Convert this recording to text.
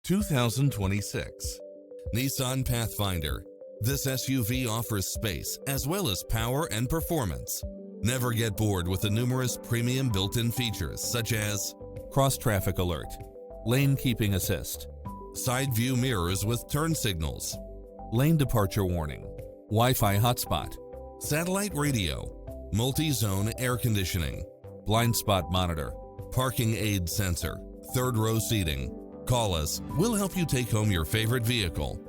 2026 Nissan Pathfinder. This SUV offers space as well as power and performance. Never get bored with the numerous premium built-in features such as cross-traffic alert, lane keeping assist, side view mirrors with turn signals, lane departure warning, Wi-Fi hotspot, satellite radio, multi-zone air conditioning, blind spot monitor, parking aid sensor, third row seating. Call us, we'll help you take home your favorite vehicle.